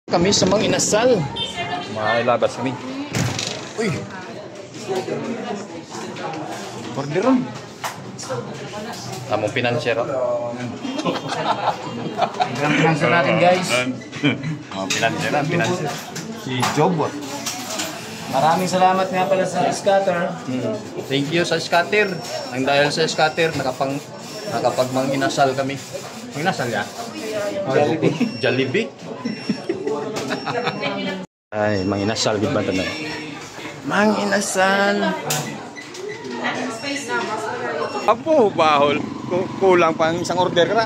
Kami sa mga inasal. Mailabas kami. Uy. Orderon. Among financier. Ang financier natin, guys. Financier. Si Job. Maraming salamat nga pala sa scatter. Thank you sa scatter. Ang dahil sa scatter, nakapagmang inasal kami. Ang inasal ya? Jollibee. Ay, mang inasal gid ba tanan? Mang inasal. Apo, bahol. Kulang pang isang order ka.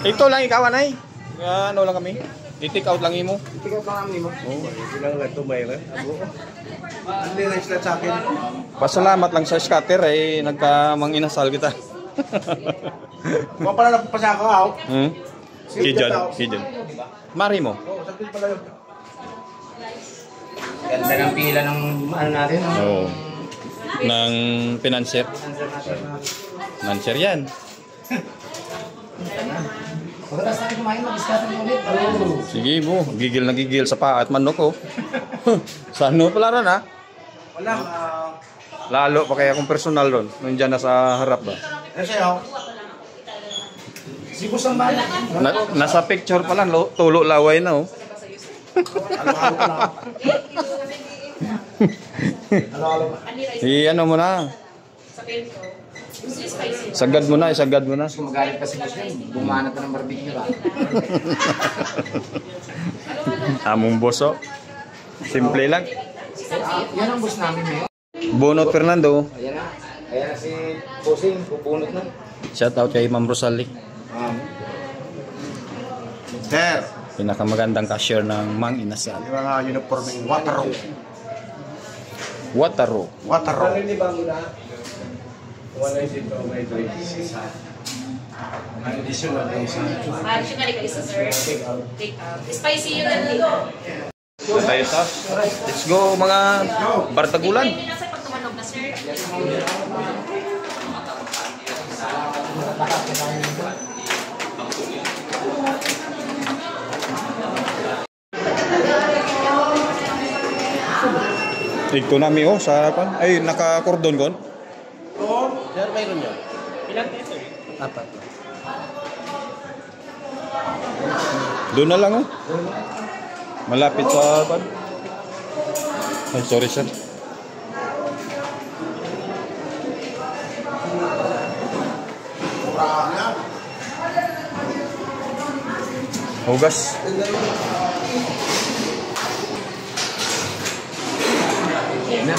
Ito lang ikaw anay. Ano lang kami? I-take out lang imo. Take out lang kami mo. Bilang lang tumay na. Hindi na sila sa akin. Pasalamat lang sa scatter ay nagkamang inasal kita. Kung pala napapasa ka ako. Kijan. Mari mo. Oo, sakit pala yun. Ganda ng pila ng ano natin. Oo. Ng financier. Financier yan. Pagkatapos natin kumain, mag-scatter ulit. Sige mo, gigil na gigil sa paa at manok ko. Sa ano pala rin ha? Walang, Lalo pa kaya kung personal doon. Nandiyan na sa harap ba? ano sa'yo? Sibus ang bala. Nasa picture pa lang, tulo laway na oh. Halo-halo ka na. Halo-halo ka. Ano mo na. Sagad mo na, isagad mo na. Kung magalit pa si Muslim, bumanat na ng barbecue ba? Among boso. Simple lang. Yan ang boss namin eh. Bonot Fernando. Ayan na. Ayan na si Bossing, bubunot na. Shout out kay Ma'am Rosali. Sir, Pinakamagandang cashier ng Mang Inasal. yung mga uniform ng Watero. Wataro. Watero. Additional ka isa, sir. Take out. Spicy yun lang dito. Tayo sa. Let's go mga bartagulan. Tingnan nyo na, sir, pag tumanog na, sir. Ito nami oh sa pan. Ay naka-cordon kon. Sir, mayroon yun. Apat. Doon na lang oh. Malapit sa pan. Ay sorry sir. Hugas. Na.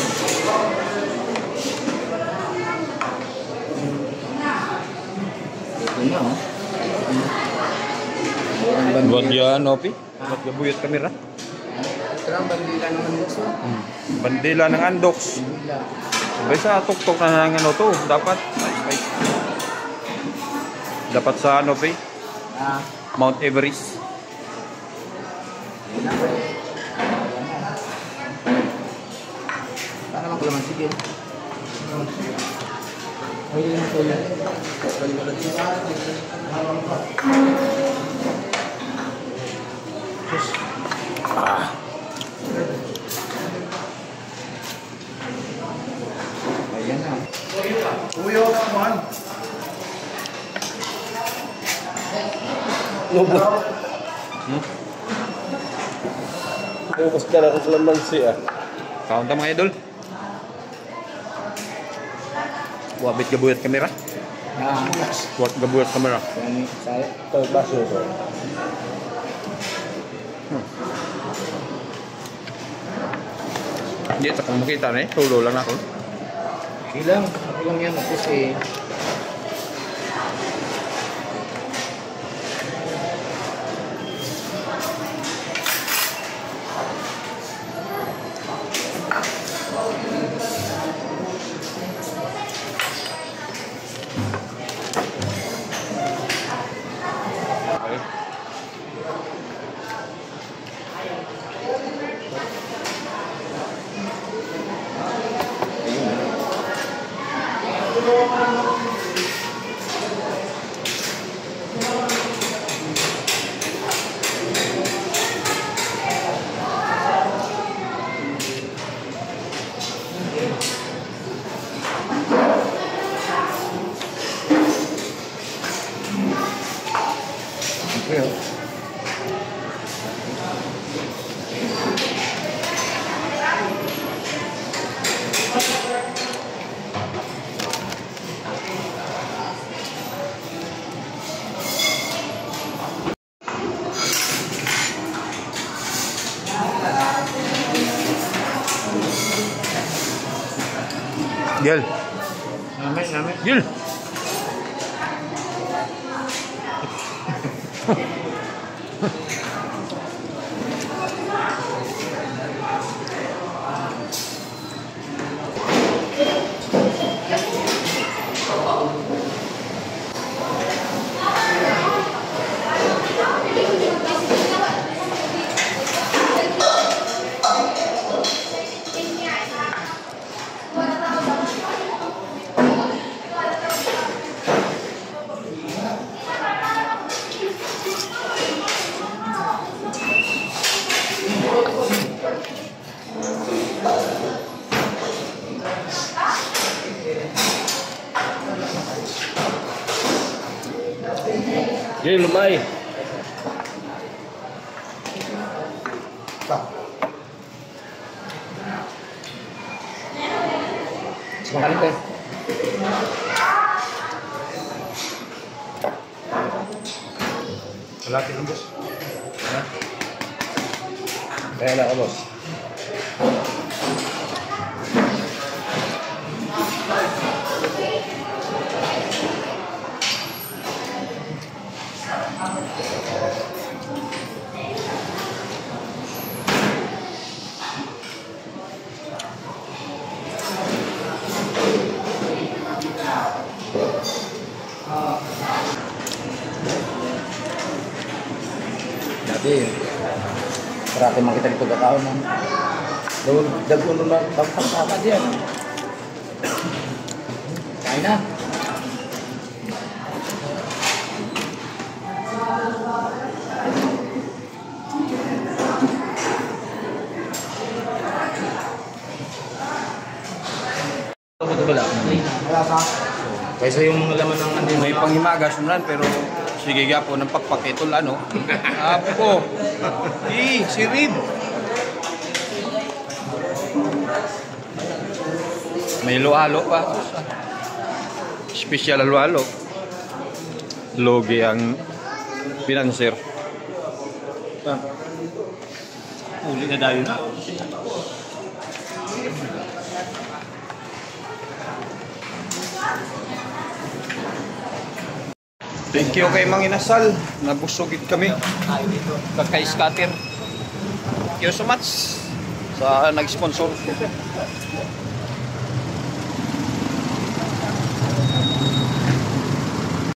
Ito na oh. Buat yan Opi. Buat gabuyot kamera. Ito lang bandila naman boss. Bandila ng Andox. Sabay sa tuktok na ng ano to. Dapat. Dapat sa ano Opi? Mount Everest. Para makulaman sige. Ay, yun po yan. Ayan na. Uyo, man. Focus ka na kung saan man siya. Count mga idol. Wabit gabuyot kamera. Wabit gabuyot kamera. Yan saya. Ito, baso ito. Hindi, ito kung makita na eh. Tulo lang ako. Ilang? Ako lang yan kasi Ayun. Gel. Namin. Gel. Gil, lumay. Sumakalit ko eh. Malaki ng boss. Kaya lang ka, boss. Dati, parati man kita dito katao man. Dagulo na, tapos diyan. Kain na. Kaysa yung mga laman ng andin. May panghimagas naman pero sige gapo ng pagpakitol ano. Apo. Si Reed. May lualo pa. Special lualo. Logi ang pinanser. Uli na dayo na. Thank you kay Mang Inasal. Nabusogit kami. Kay Scatter. Thank you so much sa nag-sponsor.